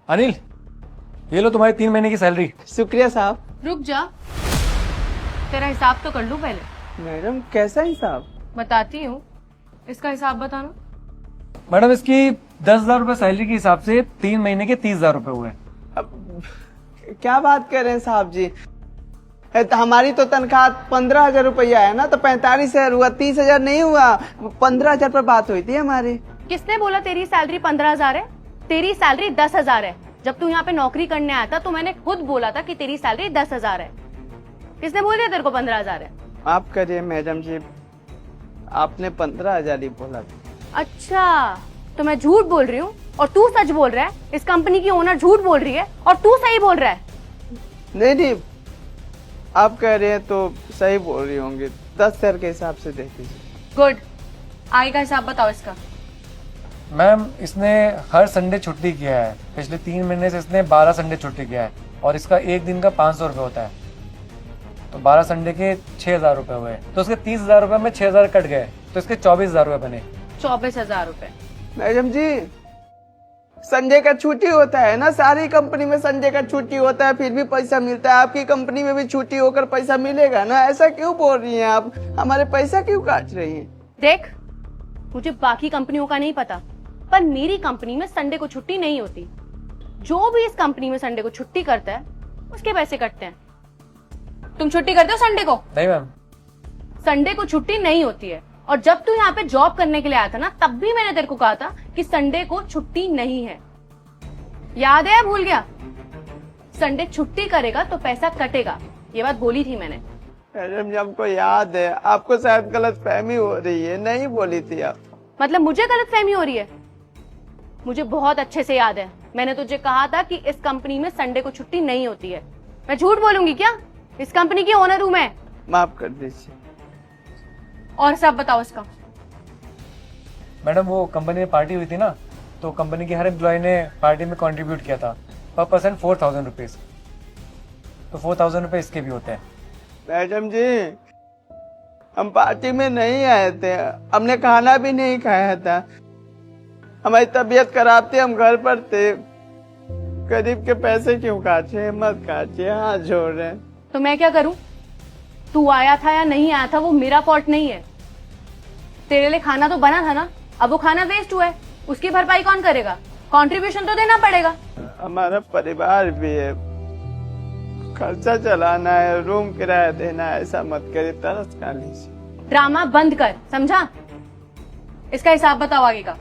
अनिल, ये लो तुम्हारी 3 महीने की सैलरी। शुक्रिया साहब। रुक जा, तेरा हिसाब तो कर लूं पहले। मैडम कैसा हिसाब? बताती हूँ, इसका हिसाब बताना। मैडम, इसकी 10,000 रुपए सैलरी के हिसाब से 3 महीने के 30,000 रुपए हुए। अब क्या बात कर रहे हैं साहब जी? तो हमारी तो तनख्वाह 15,000 रुपया है ना, तो 45,000 हुआ, 30,000 नहीं हुआ। 15,000 पर बात हुई थी हमारी। किसने बोला तेरी सैलरी 15,000 है? तेरी सैलरी 10,000 है। जब तू यहाँ पे नौकरी करने आया था तो मैंने खुद बोला था कि तेरी सैलरी 10,000 है। किसने बोल दिया तेरे को 15,000 है? आप करिए मैडम जी, आपने 15,000 ही बोला था। अच्छा, तो मैं झूठ बोल रही हूँ और तू सच बोल रहा है। इस कंपनी की ओनर झूठ बोल रही है और तू सही बोल रहा है। नहीं नहीं, आप कह रहे हैं तो सही बोल रही होंगी। 10,000 के हिसाब से दे दीजिए। गुड, आगे का हिसाब बताओ इसका। मैम, इसने हर संडे छुट्टी किया है। पिछले 3 महीने से इसने 12 संडे छुट्टी किया है और इसका एक दिन का 500 रुपये होता है। तो 12 संडे के 6,000 रुपये हुए, तो उसके 30,000 रुपये में 6,000 कट गए, तो इसके 24,000 रुपये बने। 24,000 रुपए। मैडम जी, संडे का छुट्टी होता है ना, सारी कंपनी में संडे का छुट्टी होता है, फिर भी पैसा मिलता है। आपकी कंपनी में भी छुट्टी होकर पैसा मिलेगा ना? ऐसा क्यों बोल रही हैं आप? हमारे पैसा क्यों काट रही हैं? देख, मुझे बाकी कंपनियों का नहीं पता, पर मेरी कंपनी में संडे को छुट्टी नहीं होती। जो भी इस कंपनी में संडे को छुट्टी करता है उसके पैसे कटते हैं। तुम छुट्टी करते हो संडे को? नहीं मैम। संडे को छुट्टी नहीं होती है। और जब तू यहाँ पे जॉब करने के लिए आया था ना, तब भी मैंने तेरे को कहा था कि संडे को छुट्टी नहीं है। याद है या भूल गया? संडे छुट्टी करेगा तो पैसा कटेगा, ये बात बोली थी मैंने। मैडम जी, हमको याद है। आपको शायद गलत फहमी हो रही है, नहीं बोली थी आप। मतलब मुझे गलतफहमी हो रही है? मुझे बहुत अच्छे से याद है, मैंने तुझे कहा था कि इस कंपनी में संडे को छुट्टी नहीं होती है। मैं झूठ बोलूंगी क्या? इस कंपनी की ओनर हूं मैं। माफ कर दीजिए। और सब बताओ इसका। मैडम, वो कंपनी में पार्टी हुई थी ना, तो कंपनी के हर एम्प्लॉय ने पार्टी में कंट्रीब्यूट किया था। पर पर्सन 4,000 रुपीज, तो 4,000 रुपये इसके भी होते हैं। मैडम जी, हम पार्टी में नहीं आए थे, हमने खाना भी नहीं खाया था। हमारी तबीयत खराब थी, हम घर पर थे। गरीब के पैसे क्यों काटे? मत काटिए, हाथ जोड़ रहे हैं। तो मैं क्या करूं? तू आया था या नहीं आया था वो मेरा फॉल्ट नहीं है। तेरे लिए खाना तो बना था ना, अब वो खाना वेस्ट हुआ है, उसकी भरपाई कौन करेगा? कंट्रीब्यूशन तो देना पड़ेगा। हमारा परिवार भी है, खर्चा चलाना है, रूम किराया देना है। ऐसा मत करिए, तरस खा लीजिए। ड्रामा बंद कर, समझा? इसका हिसाब बताओ आगे का।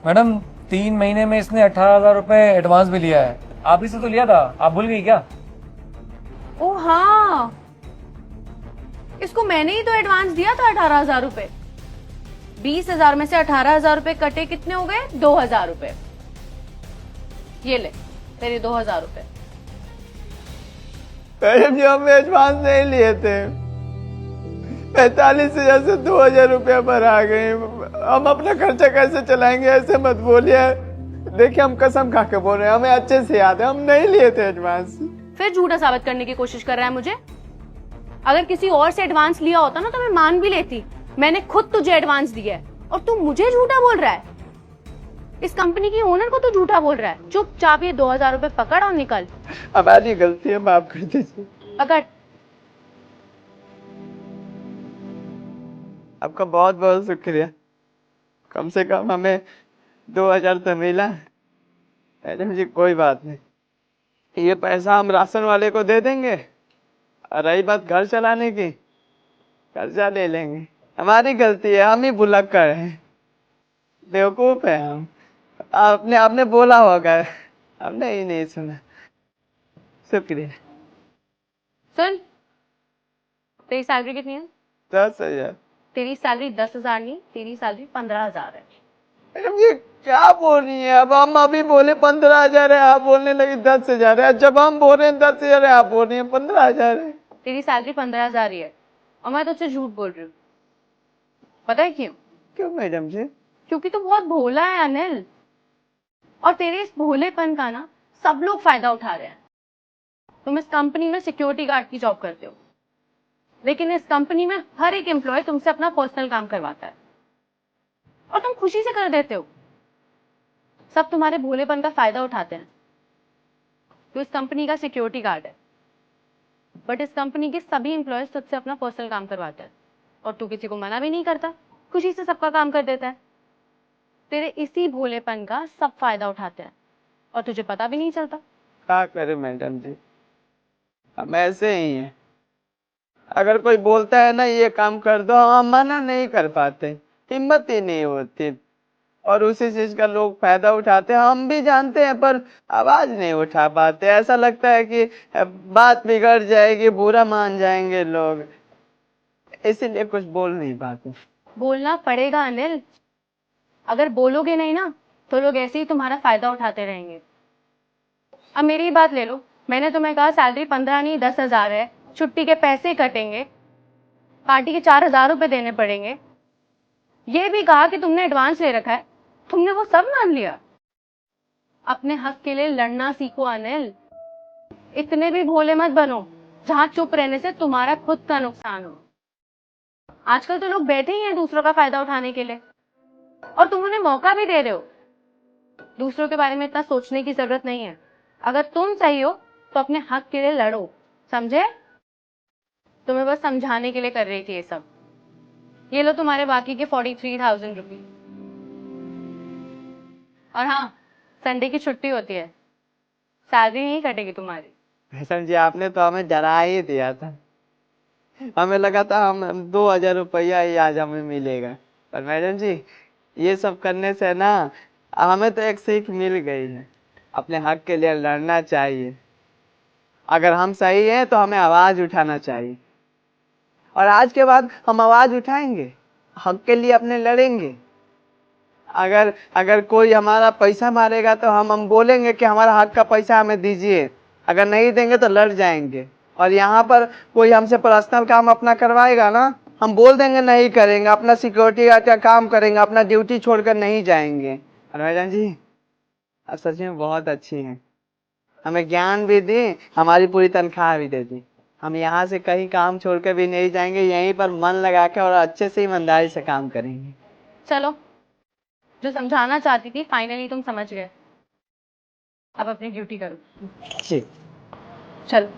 मैडम, 3 महीने में इसने 18,000 रुपए एडवांस भी लिया है। आप ही से तो लिया था, आप भूल गई क्या? ओ हाँ, इसको मैंने ही तो एडवांस दिया था 18,000 रुपए। 20,000 में से 18,000 रुपए कटे, कितने हो गए? 2,000 रुपए। ये ले तेरे 2,000 रुपए। मैडम जी, हम एडवांस नहीं लिए थे। 45,000 से 2,000 रुपया पर आ गए। हम अपना खर्चा कैसे चलाएंगे? ऐसे मत बोलिए। देखिए, हम कसम खा के बोल रहे हैं, हमें अच्छे से याद है, हम नहीं लिए थे एडवांस। फिर झूठा साबित करने की कोशिश कर रहा है मुझे। अगर किसी और से एडवांस लिया होता ना तो मैं मान भी लेती। मैंने खुद तुझे एडवांस दिया है और तू मुझे झूठा बोल रहा है। इस कंपनी की ओनर को तू झूठा बोल रहा है। चुपचाप ये 2,000 रुपए पकड़ और निकल। हमारी गलती है, माफ कर दीजिए। पकड़। आपका बहुत बहुत शुक्रिया। कम से कम हमें 2,000 तो मिला। मैडम जी, कोई बात नहीं, ये पैसा हम राशन वाले को दे देंगे। और रही बात घर चलाने की, कर्जा ले लेंगे। हमारी गलती है, हम ही भुलक्कड़ हैं, बेवकूफ है हम। आपने बोला होगा, हमने ही नहीं सुना। शुक्रिया। सुन, तेरी सैलरी कितनी है? 10,000। तेरी सैलरी 10,000 नहीं, तेरी सैलरी 15,000 है। मैडम ये क्या बोल रही है? अब हम अभी बोले 15,000 है, आप बोलने लगी 10,000 है। जब हम बोल रहे हैं 10,000 है, आप बोल रही हैं 15,000 है। तेरी सैलरी 15,000 ही है और मैं तुझसे झूठ बोल रही हूँ। पता है क्यों? क्यों मैडम जी? क्योंकि तू बहुत भोला है अनिल, और तेरे इस भोलेपन का ना सब लोग फायदा उठा रहे हैं। तुम इस कंपनी में सिक्योरिटी गार्ड की जॉब करते हो, लेकिन इस कंपनी में हर एक एम्प्लॉय तुमसे अपना पर्सनल काम करवाता है और तुम खुशी से कर देते हो। सब तुम्हारे भोलेपन का फायदा उठाते हैं। तू इस कंपनी का सिक्योरिटी गार्ड है, बट इस कंपनी के सभी एम्प्लॉयज तुझसे अपना पर्सनल काम करवाते हैं और तू किसी को मना भी नहीं करता, खुशी से सबका काम कर देता है। तेरे इसी भोलेपन का सब फायदा उठाते हैं और तुझे पता भी नहीं चलता। क्या करे मैडम जी, हम ऐसे ही हैं। अगर कोई बोलता है ना ये काम कर दो, हम मना नहीं कर पाते, हिम्मत ही नहीं होती, और उसी चीज का लोग फायदा उठाते हैं। हम भी जानते हैं पर आवाज नहीं उठा पाते। ऐसा लगता है कि बात बिगड़ जाएगी, बुरा मान जाएंगे लोग, इसीलिए कुछ बोल नहीं पाते। बोलना पड़ेगा अनिल, अगर बोलोगे नहीं ना तो लोग ऐसे ही तुम्हारा फायदा उठाते रहेंगे। अब मेरी ही बात ले लो, मैंने तुम्हें कहा सैलरी 15 नहीं 10,000 है, छुट्टी के पैसे कटेंगे, पार्टी के 4,000 रुपए देने पड़ेंगे, ये भी कहा कि तुमने एडवांस ले रखा है, तुमने वो सब मान लिया। अपने हक के लिए लड़ना सीखो अनिल, इतने भी भोले मत बनो जहां चुप रहने से तुम्हारा खुद का नुकसान हो। आजकल तो लोग बैठे ही हैं दूसरों का फायदा उठाने के लिए, और तुम उन्हें मौका भी दे रहे हो। दूसरों के बारे में इतना सोचने की जरूरत नहीं है। अगर तुम सही हो तो अपने हक के लिए लड़ो, समझे? तुम्हें बस समझाने के लिए कर रही थी ये सब। ये लो तुम्हारे बाकी के 43,000 रुपये। और हाँ, संडे की छुट्टी होती है, सैलरी नहीं कटेगी तुम्हारी। मैडम जी आपने तो हमें डरा ही दिया था, हमें लगा था हम 2,000 रुपया ही आज हमें मिलेगा, पर मैडम जी ये सब करने से ना हमें तो एक सीख मिल गई है, अपने हक के लिए लड़ना चाहिए। अगर हम सही हैं तो हमें आवाज उठाना चाहिए, और आज के बाद हम आवाज उठाएंगे, हक के लिए अपने लड़ेंगे। अगर अगर कोई हमारा पैसा मारेगा तो हम बोलेंगे कि हमारा हक का पैसा हमें दीजिए, अगर नहीं देंगे तो लड़ जाएंगे। और यहाँ पर कोई हमसे पर्सनल काम अपना करवाएगा ना, हम बोल देंगे नहीं करेंगे, अपना सिक्योरिटी गार्ड का काम करेंगे, अपना ड्यूटी छोड़कर नहीं जाएंगे। और मैडम जी आप सच में बहुत अच्छी हैं, हमें ज्ञान भी दी, हमारी पूरी तनख्वाह भी दे दी। हम यहाँ से कहीं काम छोड़ कर भी नहीं जाएंगे, यहीं पर मन लगा के और अच्छे से ईमानदारी से काम करेंगे। चलो, जो समझाना चाहती थी फाइनली तुम समझ गए। अब अपनी ड्यूटी करो। ठीक। चलो।